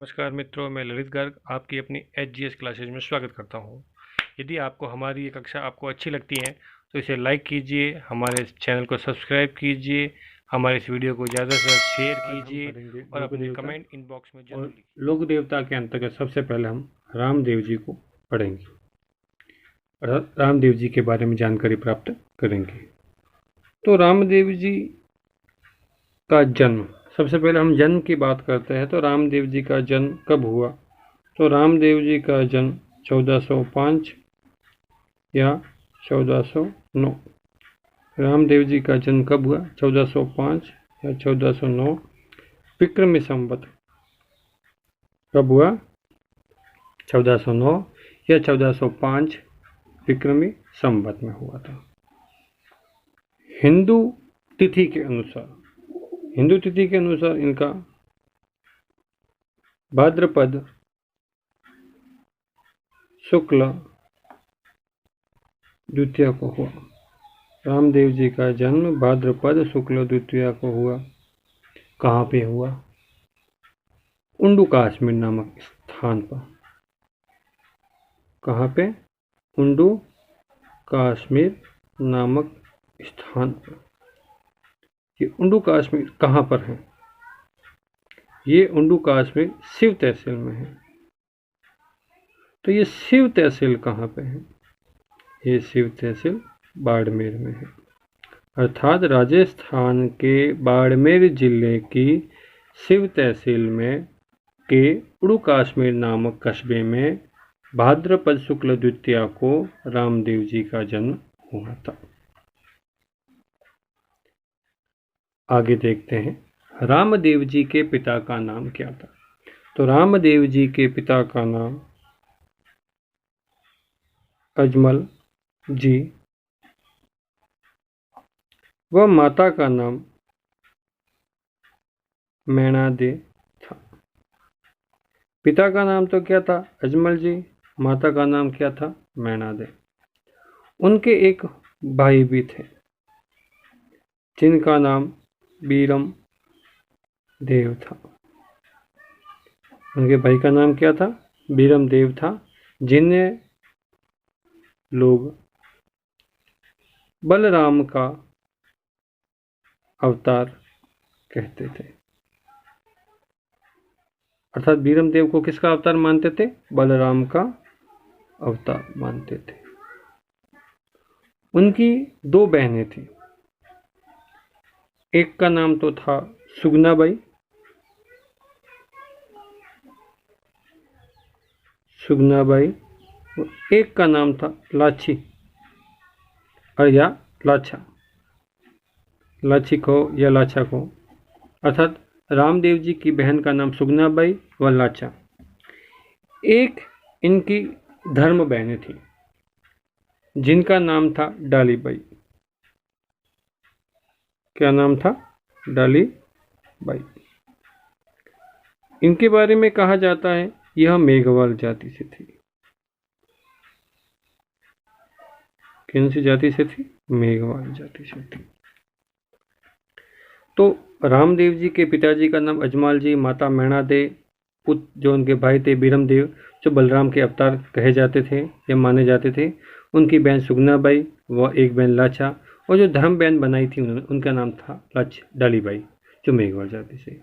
नमस्कार मित्रों, मैं ललित गर्ग आपकी अपनी एचजीएस क्लासेज में स्वागत करता हूँ। यदि आपको हमारी ये कक्षा आपको अच्छी लगती है तो इसे लाइक कीजिए, हमारे चैनल को सब्सक्राइब कीजिए, हमारे इस वीडियो को ज़्यादा से ज़्यादा शेयर कीजिए और अपने कमेंट इनबॉक्स में जरूर लिखिए। लोक देवता के अंतर्गत सबसे पहले हम रामदेव जी को पढ़ेंगे और रामदेव जी के बारे में जानकारी प्राप्त करेंगे। तो रामदेव जी का जन्म, सबसे पहले हम जन्म की बात करते हैं। तो रामदेव जी का जन्म कब हुआ? तो रामदेव जी का जन्म 1405 या 1409। रामदेव जी का जन्म कब हुआ? 1405 या 1409 विक्रमी संवत कब हुआ? 1409 या 1405 विक्रमी संवत में हुआ था। हिंदू तिथि के अनुसार इनका भाद्रपद शुक्ल द्वितीया को हुआ। रामदेव जी का जन्म भाद्रपद शुक्ल द्वितीया को हुआ। कहाँ पे हुआ? उंडू काश्मीर नामक स्थान पर। कहाँ पे? उंडू काश्मीर नामक स्थान पर। ये उंडू काश्मीर कहाँ पर है? ये उंडू काश्मीर शिव तहसील में है। तो ये शिव तहसील कहाँ पे है? ये शिव तहसील बाड़मेर में है, अर्थात राजस्थान के बाड़मेर जिले की शिव तहसील में के उंडू काश्मीर नामक कस्बे में भाद्रपद शुक्ल द्वितीया को रामदेव जी का जन्म हुआ था। आगे देखते हैं रामदेव जी के पिता का नाम क्या था। तो रामदेव जी के पिता का नाम अजमल जी व माता का नाम मैना दे था। पिता का नाम तो क्या था? अजमल जी। माता का नाम क्या था? मैना दे। उनके एक भाई भी थे जिनका नाम बीरम देव था। उनके भाई का नाम क्या था? बीरम देव था, जिन्हें लोग बलराम का अवतार कहते थे। अर्थात बीरम देव को किसका अवतार मानते थे? बलराम का अवतार मानते थे। उनकी दो बहनें थी। एक का नाम तो था सुगनाबाई, एक का नाम था लाची और या लाछा, लाची को या लाछा को। अर्थात रामदेव जी की बहन का नाम सुगनाबाई व लाचा। एक इनकी धर्म बहनें थी जिनका नाम था डालीबाई। क्या नाम था? डालीबाई। इनके बारे में कहा जाता है यह मेघवाल जाति से थी। कौन सी जाति से थी? मेघवाल जाति से थी। तो रामदेव जी के पिताजी का नाम अजमाल जी, माता मैना दे, पुत्र जो उनके भाई थे बीरम देव, जो बलराम के अवतार कहे जाते थे या माने जाते थे। उनकी बहन सुगनाबाई व एक बहन लाछा, और जो धर्म बहन बनाई थी उन्होंने, उनका नाम था डालीबाई, जो मेघवाल जाति से।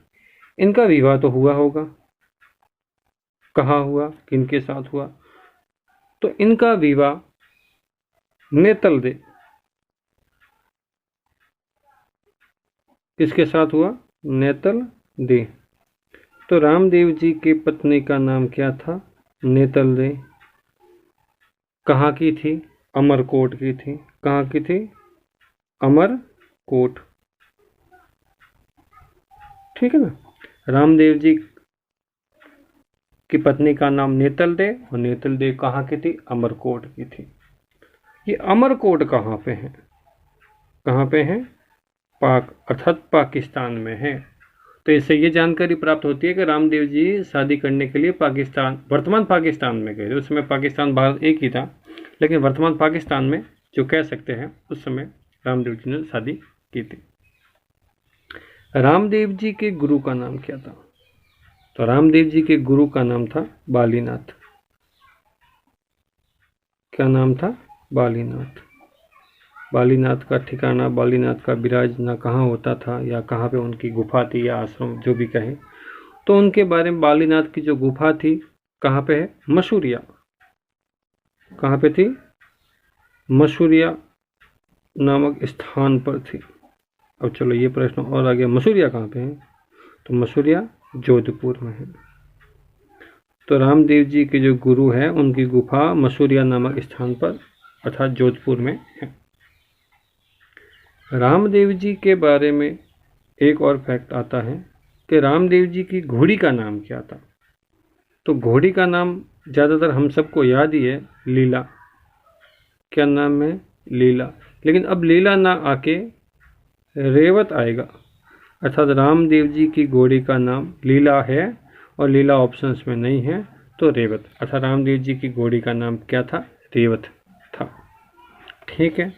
इनका विवाह तो हुआ होगा। कहाँ हुआ? किनके साथ हुआ? तो इनका विवाह नेतल दे किसके साथ हुआ? नेतल दे। तो रामदेव जी की पत्नी का नाम क्या था? नेतल दे। कहाँ की थी? अमरकोट की थी। कहाँ की थी? अमरकोट। ठीक है ना। रामदेव जी की पत्नी का नाम नेतल दे और नेतल दे कहाँ की थी? अमरकोट की थी। ये अमरकोट कहाँ पे है? कहाँ पे है? पाक अर्थात पाकिस्तान में है। तो इससे ये जानकारी प्राप्त होती है कि रामदेव जी शादी करने के लिए पाकिस्तान, वर्तमान पाकिस्तान में गए थे। उस समय पाकिस्तान भारत एक ही था, लेकिन वर्तमान पाकिस्तान में जो कह सकते हैं उस समय रामदेव जी ने शादी की थी। रामदेव जी के गुरु का नाम क्या था? तो रामदेव जी के गुरु का नाम था बालीनाथ। क्या नाम था? बालीनाथ। बालीनाथ का ठिकाना, बालीनाथ का विराजना कहाँ होता था या कहाँ पे उनकी गुफा थी या आश्रम, जो भी कहें, तो उनके बारे में बालीनाथ की जो गुफा थी कहाँ पे है? मसूरिया। कहाँ पे थी? मसूरिया नामक स्थान पर थी। अब चलो ये प्रश्न और आ गया, मसूरिया कहाँ पे है? तो मसूरिया जोधपुर में है। तो रामदेव जी के जो गुरु हैं उनकी गुफा मसूरिया नामक स्थान पर अर्थात जोधपुर में है। रामदेव जी के बारे में एक और फैक्ट आता है कि रामदेव जी की घोड़ी का नाम क्या था। तो घोड़ी का नाम ज़्यादातर हम सबको याद ही है, लीला। क्या नाम है? लीला। लेकिन अब लीला ना आके रेवत आएगा, अर्थात रामदेव जी की घोड़ी का नाम लीला है और लीला ऑप्शंस में नहीं है, तो रेवत। अर्थात रामदेव जी की घोड़ी का नाम क्या था? रेवत था। ठीक है।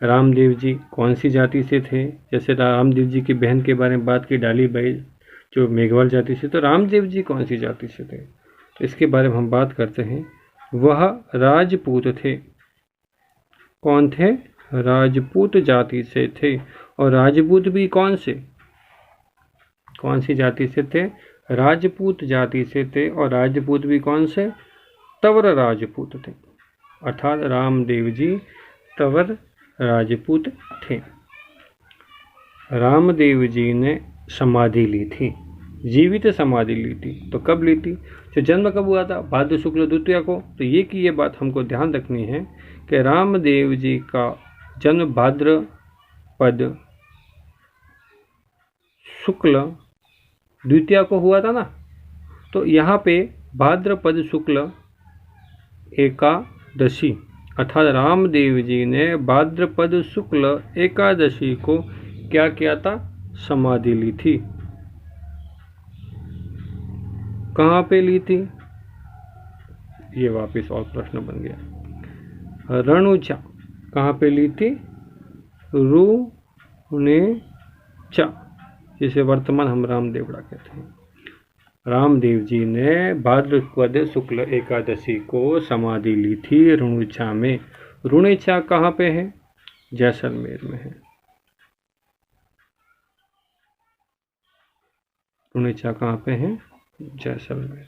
रामदेव जी कौन सी जाति से थे? जैसे रामदेव जी की बहन के बारे में बात की, डाली बाई, जो मेघवाल जाति से, तो रामदेव जी कौन सी जाति से थे? तो इसके बारे में हम बात करते हैं। वह राजपूत थे। कौन थे? राजपूत जाति से थे। और राजपूत भी कौन से? कौन सी जाति से थे? राजपूत जाति से थे। और राजपूत भी कौन से? तवर राजपूत थे। अर्थात रामदेव जी तवर राजपूत थे। रामदेव जी ने समाधि ली थी, जीवित समाधि ली थी। तो कब ली थी? जो जन्म कब हुआ था? भाद्र शुक्ल द्वितीया को। तो ये बात हमको ध्यान रखनी है कि रामदेव जी का जन्म भाद्रपद शुक्ल द्वितीया को हुआ था ना। तो यहाँ पे भाद्रपद शुक्ल एकादशी, अर्थात रामदेव जी ने भाद्रपद शुक्ल एकादशी को क्या किया था? समाधि ली थी। कहाँ पे ली थी? ये वापस और प्रश्न बन गया। रणुचा कहाँ पे ली थी? रुणेचा, जिसे वर्तमान हम रामदेवड़ा कहते हैं। रामदेव जी ने भाद्रपद शुक्ल एकादशी को समाधि ली थी रुणुचा में। रुणेचा कहाँ पे है? जैसलमेर में है। रुणेचा कहाँ पे है? जैसलमेर।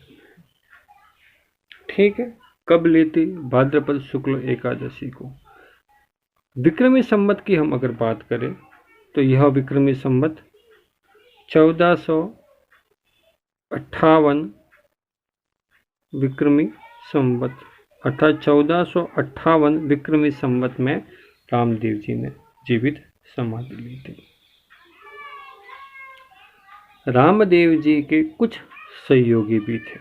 ठीक है। कब ली थी? भाद्रपद शुक्ल एकादशी को। विक्रमी संवत की हम अगर बात करें तो यह विक्रमी संवत 1458 विक्रमी संवत, अर्थात 1458 विक्रमी संवत में रामदेव जी ने जीवित समाधि ली थी। रामदेव जी के कुछ सहयोगी भी थे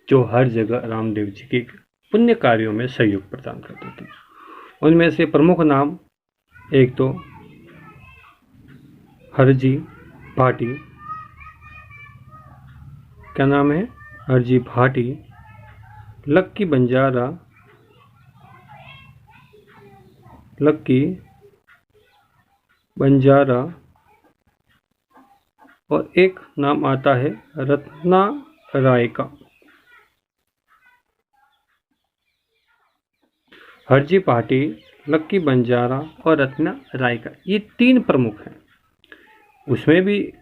जो हर जगह रामदेव जी के पुण्य कार्यों में सहयोग प्रदान करते थे। उनमें से प्रमुख नाम, एक तो हरजी भाटी। क्या नाम है? हरजी भाटी। लक्की बंजारा, लक्की बंजारा। और एक नाम आता है रत्ना राय का। हरजी पाटी, लक्की बंजारा और रत्ना राय का, ये तीन प्रमुख हैं। उसमें भी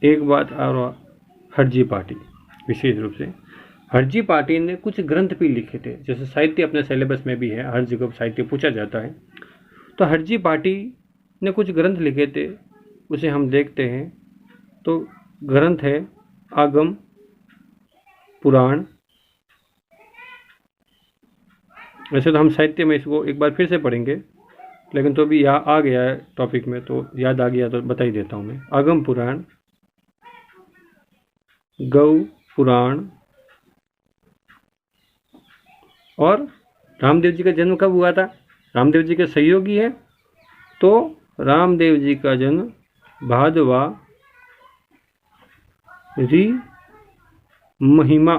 एक बात और, हरजी पाटी विशेष रूप से, हरजी पाटी ने कुछ ग्रंथ भी लिखे थे। जैसे साहित्य अपने सिलेबस में भी है, हर जगह साहित्य पूछा जाता है। तो हरजी पाटी ने कुछ ग्रंथ लिखे थे, उसे हम देखते हैं। तो ग्रंथ है आगम पुराण। वैसे तो हम साहित्य में इसको एक बार फिर से पढ़ेंगे, लेकिन तो भी यहाँ आ गया है टॉपिक में, तो याद आ गया तो बता ही देता हूँ मैं। आगम पुराण, गौ पुराण। और रामदेव जी का जन्म कब हुआ था? रामदेव जी के सहयोगी है, तो रामदेव जी का जन्म भादवा री महिमा,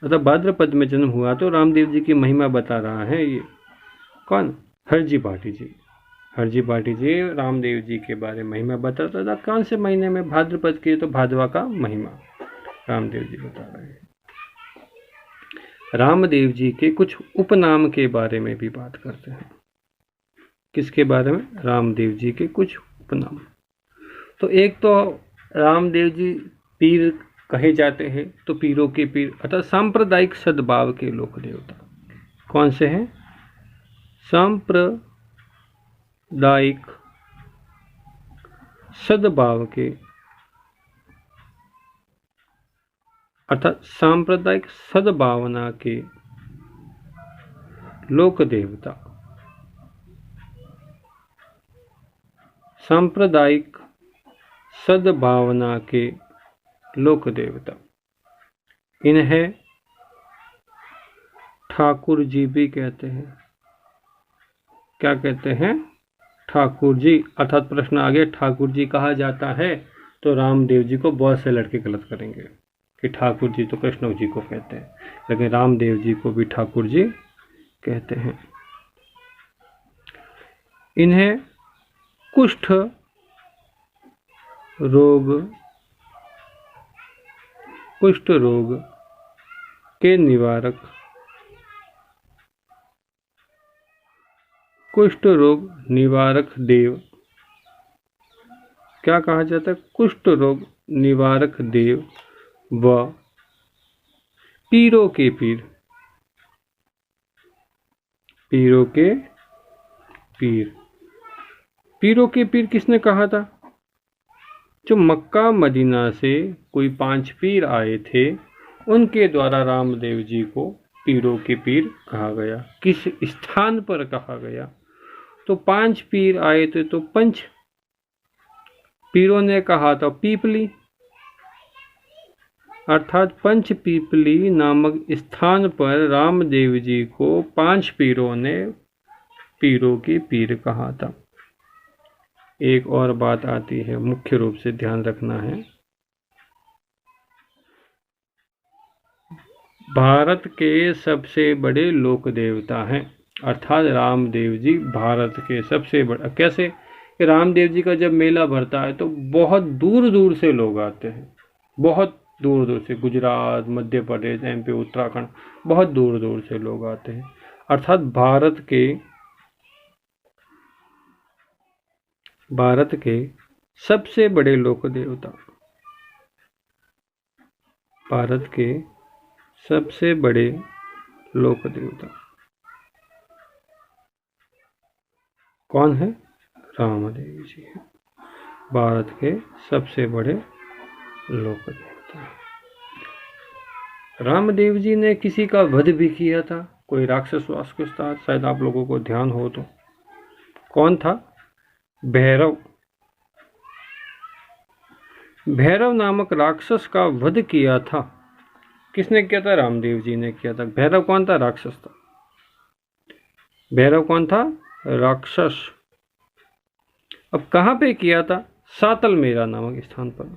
अर्थात भाद्रपद में जन्म हुआ। तो रामदेव जी की महिमा बता रहा है ये कौन? हरजी पाटी जी। हरजी पाटी जी रामदेव जी के बारे में महिमा बताता था। कौन से महीने में? भाद्रपद के, तो भादवा का महिमा। रामदेव जी बता रहे हैं। रामदेव जी के कुछ उपनाम के बारे में भी बात करते हैं। किसके बारे में? रामदेव जी के कुछ उपनाम। तो एक तो रामदेव जी पीर कहे जाते हैं, तो पीरों के पीर अर्थात सांप्रदायिक सद्भाव के लोक देवता। कौन से हैं? सांप्रदायिक सद्भाव के अर्थात सांप्रदायिक सद्भावना के लोक देवता। सांप्रदायिक सद्भावना के लोक देवता, इन्हें ठाकुर जी भी कहते हैं। क्या कहते हैं? ठाकुर जी। अर्थात प्रश्न आगे ठाकुर जी कहा जाता है तो रामदेव जी को बहुत से लड़के गलत करेंगे कि ठाकुर जी तो कृष्ण जी को कहते हैं, लेकिन रामदेव जी को भी ठाकुर जी कहते हैं। इन्हें कुष्ठ रोग के निवारक, कुष्ठ रोग निवारक देव क्या कहा जाता है? कुष्ठ रोग निवारक देव व पीरों के पीर, पीरों के पीर। पीरों के पीर किसने कहा था? जो मक्का मदीना से कोई 5 पीर आए थे, उनके द्वारा रामदेव जी को पीरों के पीर कहा गया। किस स्थान पर कहा गया? तो 5 पीर आए थे तो पंच पीरों ने कहा था पीपली, अर्थात पंच पीपली नामक स्थान पर रामदेव जी को 5 पीरों ने पीरों के पीर कहा था। एक और बात आती है, मुख्य रूप से ध्यान रखना है। भारत के सबसे बड़े लोक देवता हैं, अर्थात रामदेव जी भारत के सबसे बड़े। कैसे? रामदेव जी का जब मेला भरता है तो बहुत दूर दूर से लोग आते हैं, बहुत दूर दूर से, गुजरात, मध्य प्रदेश, MP, उत्तराखंड, बहुत दूर दूर से लोग आते हैं। अर्थात भारत के सबसे बड़े लोक देवता, भारत के सबसे बड़े लोक देवता कौन है? रामदेव जी है, भारत के सबसे बड़े लोक देवता। रामदेव जी ने किसी का वध भी किया था, कोई राक्षस वास के साथ, शायद आप लोगों को ध्यान हो तो। कौन था? भैरव। भैरव नामक राक्षस का वध किया था। किसने किया था? रामदेव जी ने किया था। भैरव कौन था? राक्षस था। भैरव कौन था? राक्षस। अब कहां पे किया था? सातल मेरा नामक स्थान पर।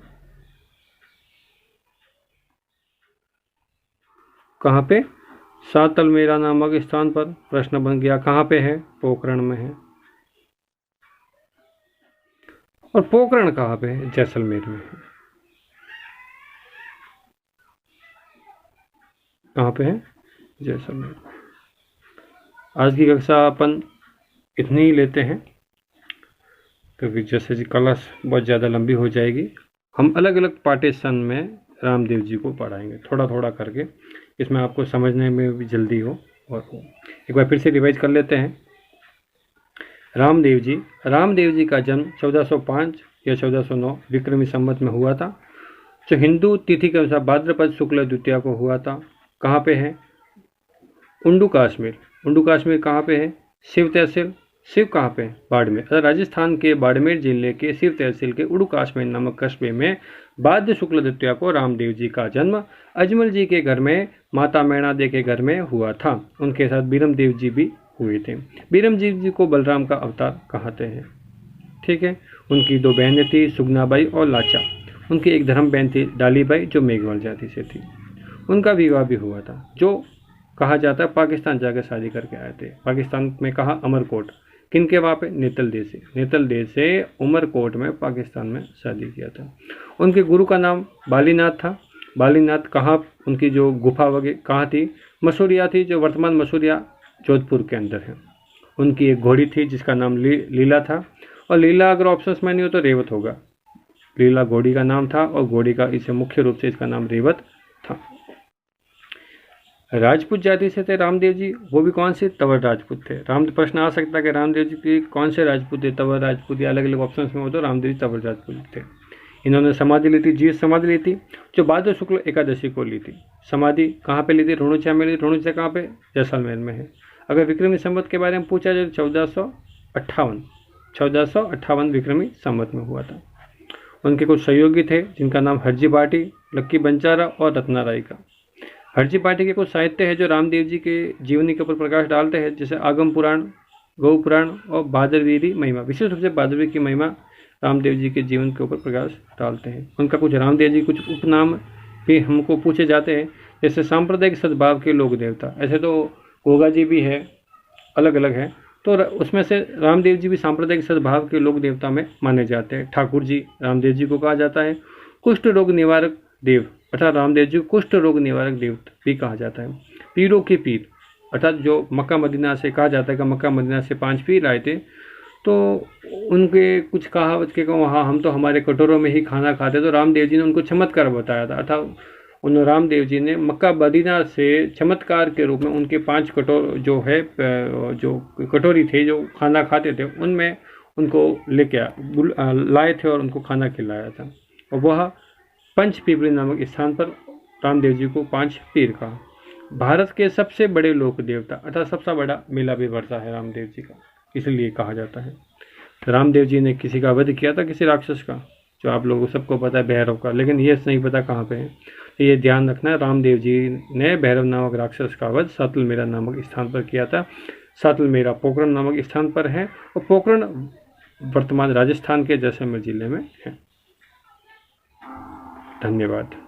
कहां पे? सातल मेरा नामक स्थान पर। प्रश्न बन गया कहां पे है? पोखरण में है। और पोखरण कहां पे है? जैसलमेर में है। कहां पे है? जैसलमेर। आज की कक्षा अपन इतनी ही लेते हैं, क्योंकि जैसे जी क्लास बहुत ज़्यादा लंबी हो जाएगी। हम अलग अलग पार्टीशन में रामदेव जी को पढ़ाएंगे, थोड़ा थोड़ा करके, इसमें आपको समझने में भी जल्दी हो और हो। एक बार फिर से रिवाइज कर लेते हैं। रामदेव जी का जन्म 1405 या 1409 विक्रमी संवत में हुआ था, जो हिंदू तिथि के अनुसार भाद्रपद शुक्ल द्वितीया को हुआ था। कहाँ पे है? उंडू कश्मीर। उंडू कश्मीर कहाँ पे है? शिव तहसील। शिव कहाँ पे है? बाड़मेर। राजस्थान के बाड़मेर जिले के शिव तहसील के उंडू कश्मीर नामक कस्बे में भाद्र शुक्ल द्वितीया को रामदेव जी का जन्म अजमल जी के घर में माता मैणा दे के घर में हुआ था। उनके साथ बीरम देव जी भी हुए थे। बीरम जी को बलराम का अवतार कहते हैं। ठीक है। उनकी 2 बहनें थी, सुगनाबाई और लाचा। उनकी एक धर्म बहन थी डालीबाई, जो मेघवाल जाति से थी। उनका विवाह भी हुआ था, जो कहा जाता है पाकिस्तान जाकर शादी करके आए थे। पाकिस्तान में कहा? अमरकोट। किनके वहाँ पे? नेतल देश से। नेतल देश से उमरकोट में पाकिस्तान में शादी किया था। उनके गुरु का नाम बालीनाथ था। बालीनाथ कहाँ, उनकी जो गुफा वगैरह कहाँ थी? मसूरिया थी, जो वर्तमान मसूरिया जोधपुर के अंदर है। उनकी एक घोड़ी थी जिसका नाम लीला था, और लीला अगर ऑप्शंस में नहीं हो तो रेवत होगा। लीला घोड़ी का नाम था और घोड़ी का इसे मुख्य रूप से इसका नाम रेवत था। राजपूत जाति से थे रामदेव जी, वो भी कौन से? तंवर राजपूत थे। प्रश्न आ सकता है कि रामदेव जी की कौन से राजपूत थे, तंवर राजपूत या अलग अलग ऑप्शंस में हो तो रामदेव जी तंवर राजपूत थे। इन्होंने समाधि ली थी, जीत समाधि ली थी, जो भाद्र शुक्ल एकादशी को ली थी। समाधि कहाँ पे ली थी? रुणुचा में ली थी। रुणुचा कहाँ पे? जैसलमेर में है। अगर विक्रमी संवत के बारे में पूछा जाए 1458 विक्रमी संवत में हुआ था। उनके कुछ सहयोगी थे जिनका नाम हरजी भाटी, लक्की बंचारा और रत्ना राय का। हरजी भाटी के कुछ साहित्य है जो रामदेव जी के जीवनी के ऊपर प्रकाश डालते हैं, जैसे आगम पुराण, गौ पुराण और भादरवीरी महिमा। विशेष रूप से भादरवी की महिमा रामदेव जी के जीवन के ऊपर प्रकाश डालते हैं। उनका कुछ रामदेव जी कुछ उपनाम भी हमको पूछे जाते हैं, जैसे सांप्रदायिक सद्भाव के लोक देवता। ऐसे तो गोगा जी भी है, अलग अलग है, तो उसमें से रामदेव जी भी सांप्रदायिक सद्भाव के लोक देवता में माने जाते हैं। ठाकुर जी रामदेव जी को कहा जाता है। कुष्ठ रोग निवारक देव अर्थात रामदेव जी को कुष्ठ रोग निवारक देव भी कहा जाता है। पीरों के पीर अर्थात जो मक्का मदीना से कहा जाता है कि मक्का मदीना से 5 पीर आए थे, तो उनके कुछ कहावत के वहाँ हम तो हमारे कटोरों में ही खाना खाते, तो रामदेव जी ने उनको चमत्कार बताया था। अर्थात उन रामदेव जी ने मक्का मदीना से चमत्कार के रूप में उनके 5 जो कटोरी थे जो खाना खाते थे, उनमें उनको लेके लाए थे और उनको खाना खिलाया था। और वह पंच पिपली नामक स्थान पर रामदेव जी को 5 पीर कहा। भारत के सबसे बड़े लोक देवता अर्थात सबसे बड़ा मेला भी भरता है रामदेव जी का, इसलिए कहा जाता है। रामदेव जी ने किसी का वध किया था, किसी राक्षस का, जो आप लोगों सबको पता है, भैरव का, लेकिन ये नहीं पता कहाँ पे है। तो ये ध्यान रखना है, रामदेव जी ने भैरव नामक राक्षस का वध सातलमेरा नामक स्थान पर किया था। सातलमेरा पोखरण नामक स्थान पर है और पोखरण वर्तमान राजस्थान के जैसलमेर जिले में है। धन्यवाद।